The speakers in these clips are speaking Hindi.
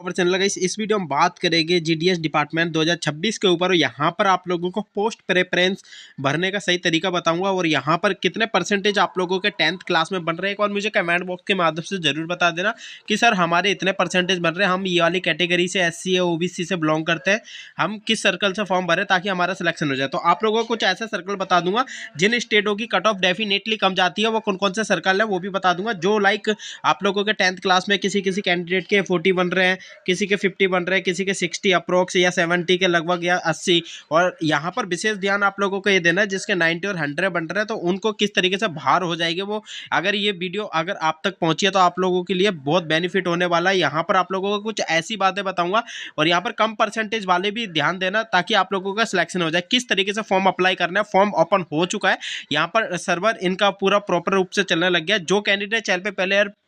और चैनल गाइस, इस वीडियो में बात करेंगे जीडीएस डिपार्टमेंट 2026 के ऊपर। और यहाँ पर आप लोगों को पोस्ट प्रेफरेंस भरने का सही तरीका बताऊंगा और यहाँ पर कितने परसेंटेज आप लोगों के 10th क्लास में बन रहे हैं। और मुझे कमेंट बॉक्स के माध्यम से जरूर बता देना कि सर हमारे इतने परसेंटेज बन रहे हैं, हम ये वाली कैटेगरी से एससी या ओबीसी से बिलोंग करते हैं, हम किस सर्कल से फॉर्म भरें ताकि हमारा सिलेक्शन हो जाए। तो आप लोगों को कुछ ऐसा सर्कल बता दूंगा जिन स्टेटों की कट ऑफ डेफिनेटली कम जाती है, वो कौन कौन से सर्कल है वो भी बता दूंगा। जो लाइक आप लोगों के 10th क्लास में किसी किसी कैंडिडेट के 40 बन रहे हैं, किसी के 50 बन रहे हैं, किसी के 60 अप्रोक्स या 70 के लगभग या 80। और यहाँ पर विशेष ध्यान आप लोगों को ये देना है जिसके 90 और 100 बन रहे हैं, तो उनको किस तरीके से बाहर हो जाएंगे वो। अगर ये वीडियो अगर आप तक पहुंची है तो आप लोगों के लिए बहुत बेनिफिट होने वाला है। यहाँ पर आप लोगों को कुछ ऐसी बातें बताऊंगा और यहाँ पर कम परसेंटेज वाले भी ध्यान देना ताकि आप लोगों का सिलेक्शन हो जाए। किस तरीके से फॉर्म अप्लाई करना है, फॉर्म ओपन हो चुका है, यहाँ पर सर्वर इनका पूरा प्रॉपर रूप से चलने लग गया। जो कैंडिडेट चैनल पे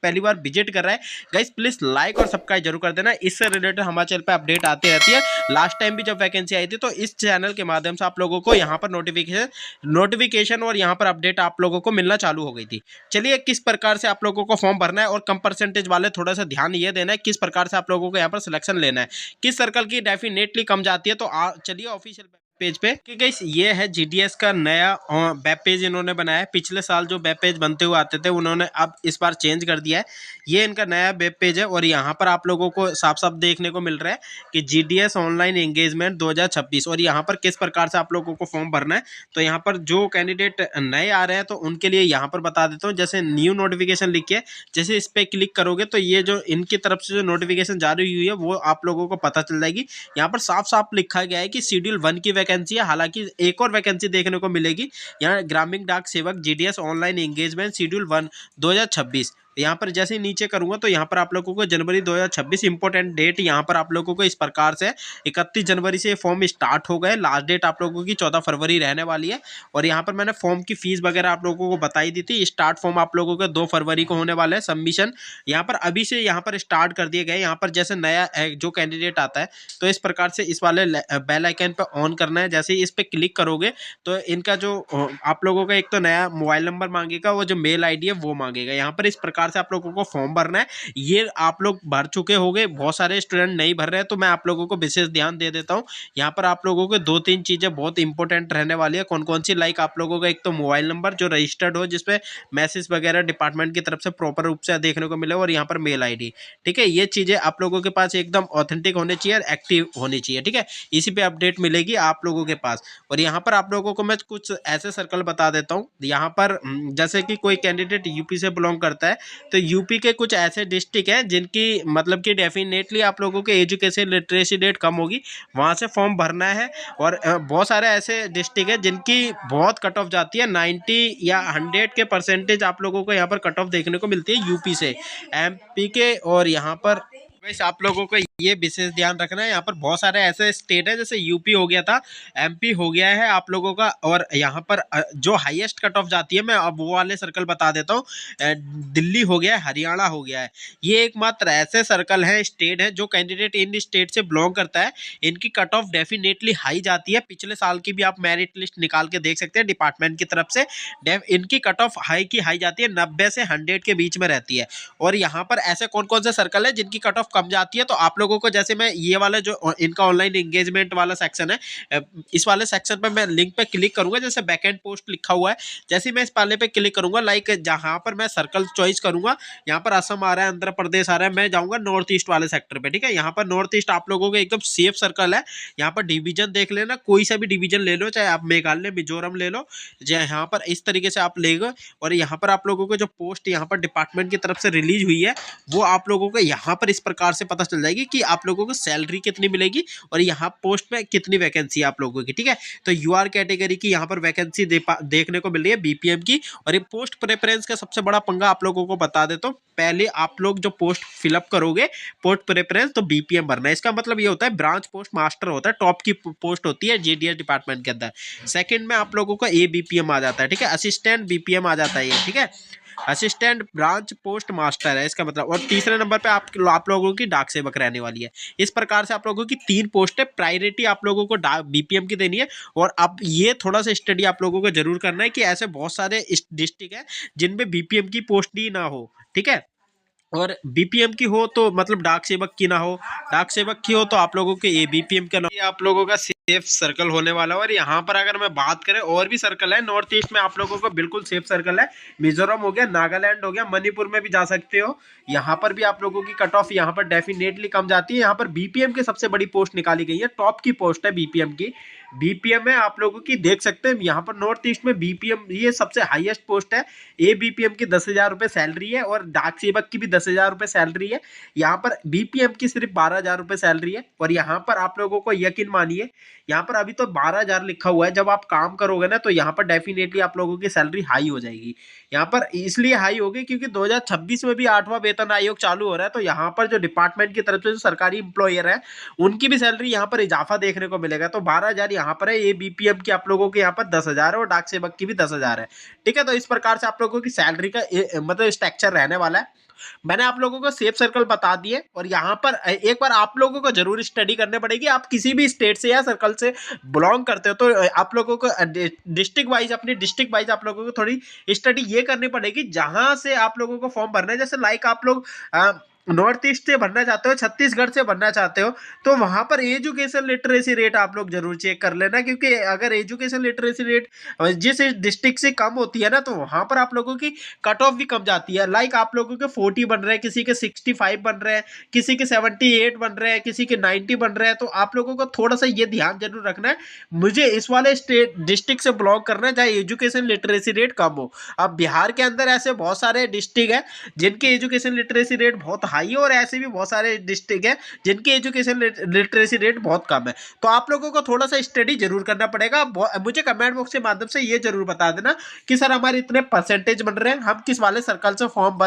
पहली बार विजिट कर रहा है गाइस, प्लीज लाइक और सब्सक्राइब जरूर कर देना। इससे रिलेटेड हमारे चैनल पे अपडेट आती रहती है। लास्ट टाइम भी जब वैकेंसी आई थी तो इस चैनल के माध्यम से आप लोगों को यहाँ पर नोटिफिकेशन और यहाँ पर अपडेट आप लोगों को मिलना चालू हो गई थी। चलिए, किस प्रकार से आप लोगों को फॉर्म भरना है और कम परसेंटेज वाले थोड़ा सा ध्यान ये देना है किस प्रकार से आप लोगों को यहाँ पर सिलेक्शन लेना है, किस सर्कल की डेफिनेटली कम जाती है। तो चलिए ऑफिशियल पेज पे कि गाइस ये है जीडीएस का नया वेब पेज इन्होंने बनाया है। पिछले साल जो वेब पेज बनते हुए आते थे उन्होंने अब इस बार चेंज कर दिया है। ये इनका नया वेब पेज है और यहाँ पर आप लोगों को साफ साफ देखने को मिल रहा है कि जीडीएस ऑनलाइन एंगेजमेंट 2026 और यहाँ पर किस प्रकार से आप लोगों को फॉर्म भरना है। तो यहाँ पर जो कैंडिडेट नए आ रहे हैं तो उनके लिए यहाँ पर बता देता हूँ। जैसे न्यू नोटिफिकेशन लिख के जैसे इस पर क्लिक करोगे तो ये जो इनकी तरफ से जो नोटिफिकेशन जारी हुई है वो आप लोगों को पता चल जाएगी। यहाँ पर साफ साफ लिखा गया है कि शेड्यूल 1 की वैकेंसी है। हालांकि एक और वैकेंसी देखने को मिलेगी यहाँ, ग्रामीण डाक सेवक जीडीएस ऑनलाइन एंगेजमेंट शेड्यूल 1 2026। यहाँ पर जैसे नीचे करूंगा तो यहाँ पर आप लोगों को जनवरी 2026 इंपॉर्टेंट डेट यहाँ पर आप लोगों को इस प्रकार से 31 जनवरी से फॉर्म स्टार्ट हो गए। लास्ट डेट आप लोगों की 14 फरवरी रहने वाली है। और यहाँ पर मैंने फॉर्म की फीस वगैरह आप लोगों को बताई दी थी। स्टार्ट फॉर्म आप लोगों के 2 फरवरी को होने वाला है। सबमिशन यहाँ पर अभी से यहाँ पर स्टार्ट कर दिए गए। यहाँ पर जैसे नया जो कैंडिडेट आता है तो इस प्रकार से इस वाले बेल आइकन पर ऑन करना है। जैसे ही इस पर क्लिक करोगे तो इनका जो आप लोगों का एक तो नया मोबाइल नंबर मांगेगा, वो जो मेल आईडी है वो मांगेगा। यहाँ पर इस प्रकार से आप लोगों को फॉर्म भरना है। ये आप लोग भर चुके होंगे, बहुत सारे स्टूडेंट नहीं भर रहे हैं तो मैं आप लोगों को विशेष ध्यान दे देता हूँ। यहाँ पर आप लोगों को 2-3 चीजें बहुत इंपॉर्टेंट रहने वाली है। कौन कौन सी, लाइक आप लोगों का एक तो मोबाइल नंबर जो रजिस्टर्ड हो, जिसपे मैसेज वगैरह डिपार्टमेंट की तरफ से प्रॉपर रूप से देखने को मिले, और यहाँ पर मेल आईडी। ठीक है, ये चीजें आप लोगों के पास एकदम ऑथेंटिक होनी चाहिए, एक्टिव होनी चाहिए। ठीक है, इसी पे अपडेट मिलेगी आप लोगों के पास। और यहाँ पर आप लोगों को मैं कुछ ऐसे सर्कल बता देता हूँ। यहाँ पर जैसे कि कोई कैंडिडेट यूपी से बिलोंग करता है तो यूपी के कुछ ऐसे डिस्ट्रिक्ट हैं जिनकी मतलब कि डेफिनेटली आप लोगों के एजुकेशन लिटरेसी रेट कम होगी, वहाँ से फॉर्म भरना है। और बहुत सारे ऐसे डिस्ट्रिक्ट हैं जिनकी बहुत कट ऑफ जाती है, 90 या 100 के परसेंटेज आप लोगों को यहाँ पर कट ऑफ देखने को मिलती है यूपी से, एमपी के। और यहाँ पर वैसे आप लोगों को ये विशेष ध्यान रखना है, यहाँ पर बहुत सारे ऐसे स्टेट है, जैसे यूपी हो गया था, एमपी हो गया है आप लोगों का। और यहाँ पर जो हाईएस्ट कट ऑफ जाती है, मैं अब वो वाले सर्कल बता देता हूँ। दिल्ली हो गया है, हरियाणा हो गया है। ये एकमात्र ऐसे सर्कल है, स्टेट है, जो कैंडिडेट इन स्टेट से बिलोंग करता है इनकी कट ऑफ डेफिनेटली हाई जाती है। पिछले साल की भी आप मेरिट लिस्ट निकाल के देख सकते हैं डिपार्टमेंट की तरफ से। इनकी कट ऑफ हाई की हाई जाती है, 90 से 100 के बीच में रहती है। और यहाँ पर ऐसे कौन कौन से सर्कल है जिनकी कट ऑफ कम जाती है, तो आप लोगों को जैसे मैं ये वाला जो इनका ऑनलाइन एंगेजमेंट वाला सेक्शन है, इस वाले सेक्शन पे मैं लिंक पे क्लिक करूंगा, जैसे बैकएंड पोस्ट लिखा हुआ है, जैसे मैं इस वाले पे क्लिक करूंगा, लाइक जहां पर मैं सर्कल चॉइस करूंगा, यहाँ पर असम आ रहा है, आंध्र प्रदेश आ रहा है, मैं जाऊंगा नॉर्थ ईस्ट वाले सेक्टर पे। ठीक है, यहाँ पर नॉर्थ ईस्ट आप लोगों को एकदम सेफ सर्कल है। यहाँ पर डिवीजन देख लेना, कोई सा भी डिवीजन ले लो, चाहे आप मेघालय मिजोरम ले लो, यहाँ पर इस तरीके से आप लेगा। और यहाँ पर आप लोगों को जो पोस्ट यहाँ पर डिपार्टमेंट की तरफ से रिलीज हुई है वो आप लोगों को यहाँ पर इस प्रकार से पता चल जाएगी कि आप लोगों को सैलरी कितनी मिलेगी और यहाँ पोस्ट में कितनी वैकेंसी है आप लोगों की। ठीक है, तो यूआर कैटेगरी की यहाँ पर वैकेंसी देखने को मिल रही है बीपीएम की। और ये पोस्ट प्रेफरेंस का सबसे बड़ा पंगा आप लोगों को बता देता हूँ। पहले आप लोग जो पोस्ट फिलअप करोगे पोस्ट प्रेफरेंस, तो बीपीएम भरना है। इसका मतलब ये होता है ब्रांच पोस्ट मास्टर होता है, टॉप की पोस्ट होती है जीडीएस डिपार्टमेंट के अंदर। सेकंड में आप लोगों को ए बीपीएम आ जाता है। ठीक है, असिस्टेंट बीपीएम आ जाता है ये। ठीक है, असिस्टेंट ब्रांच पोस्ट मास्टर है इसका मतलब। और तीसरे नंबर पे आप लोगों की डाक सेवक रहने वाली है। इस प्रकार से आप लोगों की 3 पोस्ट है। प्रायोरिटी आप लोगों को बीपीएम की देनी है। और अब ये थोड़ा सा स्टडी आप लोगों को जरूर करना है कि ऐसे बहुत सारे डिस्ट्रिक्ट है जिनमें बीपीएम की पोस्ट ही ना हो। ठीक है, और बीपीएम की हो तो मतलब डाक सेवक की ना हो, डाक सेवक की हो तो आप लोगों के ये बीपीएम का ना हो। ये आप लोगों का सेफ सर्कल होने वाला है। और यहाँ पर अगर मैं बात करें और भी सर्कल है नॉर्थ ईस्ट में आप लोगों को बिल्कुल सेफ सर्कल है। मिजोरम हो गया, नागालैंड हो गया, मणिपुर में भी जा सकते हो। यहाँ पर भी आप लोगों की कट ऑफ यहाँ पर डेफिनेटली कम जाती है। यहाँ पर बीपीएम की सबसे बड़ी पोस्ट निकाली गई है, टॉप की पोस्ट है बीपीएम की। बीपीएम में आप लोगों की देख सकते हैं यहाँ पर नॉर्थ ईस्ट में बीपीएम ये सबसे हाईएस्ट पोस्ट है। ए बीपीएम की 10,000 रुपये सैलरी है और डाक सेवक की भी 10,000 रुपये सैलरी है। यहाँ पर बीपीएम की सिर्फ 12,000 रुपये सैलरी है। और यहाँ पर आप लोगों को यकीन मानिए, यहाँ पर अभी तो 12,000 लिखा हुआ है, जब आप काम करोगे ना तो यहाँ पर डेफिनेटली आप लोगों की सैलरी हाई हो जाएगी। यहाँ पर इसलिए हाई होगी क्योंकि 2026 में भी 8वां वेतन आयोग चालू हो रहा है। तो यहाँ पर जो डिपार्टमेंट की तरफ से जो सरकारी इंप्लॉयर है उनकी भी सैलरी यहाँ पर इजाफा देखने को मिलेगा। तो 12,000 यहाँ पर है, ये बीपीएम की आप लोगों के यहाँ पर 10,000 है और डाक सेवक की भी 10,000 है। ठीक है, तो इस प्रकार से आप लोगों की सैलरी का मतलब स्ट्रक्चर रहने वाला है। मैंने आप लोगों को सेफ सर्कल बता दिए। और यहाँ पर एक बार आप लोगों को जरूर स्टडी करनी पड़ेगी। आप किसी भी स्टेट से या सर्कल से बिलोंग करते हो तो आप लोगों को डिस्ट्रिक्ट वाइज अपनी डिस्ट्रिक्ट वाइज आप लोगों को थोड़ी स्टडी ये करनी पड़ेगी जहां से आप लोगों को फॉर्म भरना है। जैसे लाइक आप लोग नॉर्थ ईस्ट से भरना चाहते हो, छत्तीसगढ़ से भरना चाहते हो, तो वहां पर एजुकेशन लिटरेसी रेट आप लोग जरूर चेक कर लेना। क्योंकि अगर एजुकेशन लिटरेसी रेट जिस डिस्ट्रिक्ट से कम होती है ना तो वहां पर आप लोगों की कट ऑफ भी कम जाती है। लाइक आप लोगों के 40 बन रहे हैं, किसी के 65 बन रहे हैं, किसी के 78 बन रहे हैं, किसी के 90 बन रहे हैं। तो आप लोगों को थोड़ा सा ये ध्यान जरूर रखना है, मुझे इस वाले स्टेट डिस्ट्रिक्ट से बिलोंग करना है जहाँ एजुकेशन लिटरेसी रेट कम हो। अब बिहार के अंदर ऐसे बहुत सारे डिस्ट्रिक्ट है जिनके एजुकेशन लिटरेसी रेट बहुत हाई है और ऐसे भी बहुत सारे डिस्ट्रिक्ट है जिनकी एजुकेशन लिटरेसी रेट बहुत कम है। तो आप लोगों को थोड़ा सा स्टडी जरूर करना पड़ेगा। मुझे कमेंट बॉक्स के माध्यम से ये जरूर बता देना कि सर हमारे इतने परसेंटेज बन रहे हैं, हम किस वाले सर्कल से फॉर्म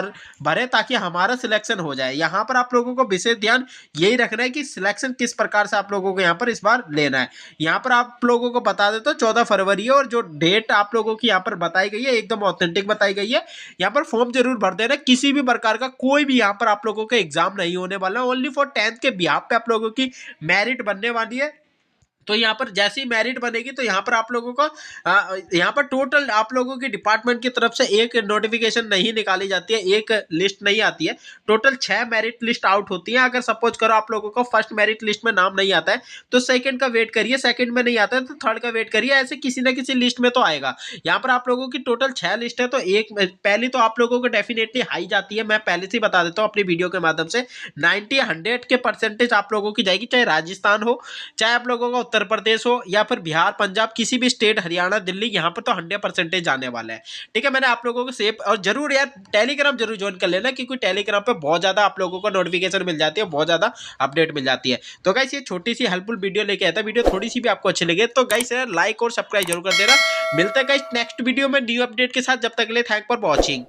भरे ताकि हमारा सिलेक्शन हो जाए। यहाँ पर आप लोगों को विशेष ध्यान यही रखना है कि सिलेक्शन किस प्रकार से आप लोगों को यहाँ पर इस बार लेना है। यहाँ पर आप लोगों को बता देता हूँ 14 फरवरी है और जो डेट आप लोगों की यहाँ पर बताई गई है एकदम ऑथेंटिक बताई गई है। यहाँ पर फॉर्म जरूर भर देना। किसी भी प्रकार का कोई भी यहाँ पर आप लोगों का एग्जाम नहीं होने वाला, ओनली फॉर 10th के बिहाफ पे आप लोगों की मेरिट बनने वाली है। तो यहाँ पर जैसी मेरिट बनेगी तो यहाँ पर आप लोगों को यहाँ पर टोटल आप लोगों की डिपार्टमेंट की तरफ से एक नोटिफिकेशन नहीं निकाली जाती है, एक लिस्ट नहीं आती है, टोटल 6 मेरिट लिस्ट आउट होती है। अगर सपोज करो आप लोगों को फर्स्ट मेरिट लिस्ट में नाम नहीं आता है तो सेकंड का वेट करिए, सेकंड में नहीं आता है तो थर्ड का वेट करिए, ऐसे किसी ना किसी लिस्ट में तो आएगा। यहाँ पर आप लोगों की टोटल 6 लिस्ट है तो एक पहली तो आप लोगों को डेफिनेटली हाई जाती है। मैं पहले से ही बता देता हूँ अपनी वीडियो के माध्यम से 90-100 के परसेंटेज आप लोगों की जाएगी, चाहे राजस्थान हो, चाहे आप लोगों का उत्तर प्रदेश हो या फिर बिहार, पंजाब, किसी भी स्टेट, हरियाणा, दिल्ली, यहाँ पर तो 100% जाने वाला है। ठीक है, मैंने आप लोगों को सेव और जरूर यार टेलीग्राम जरूर ज्वाइन कर लेना क्योंकि टेलीग्राम पे बहुत ज्यादा आप लोगों को नोटिफिकेशन मिल जाती है, बहुत ज्यादा अपडेट मिल जाती है। तो गाइस ये छोटी सी हेल्पफुल वीडियो लेके आया था, वीडियो थोड़ी सी भी आपको अच्छी लगे तो गाइस लाइक और सब्सक्राइब जरूर कर देना। मिलते हैं गाइस नेक्स्ट वीडियो में न्यू अपडेट के साथ, जब तक के लिए थैंक फॉर वॉचिंग।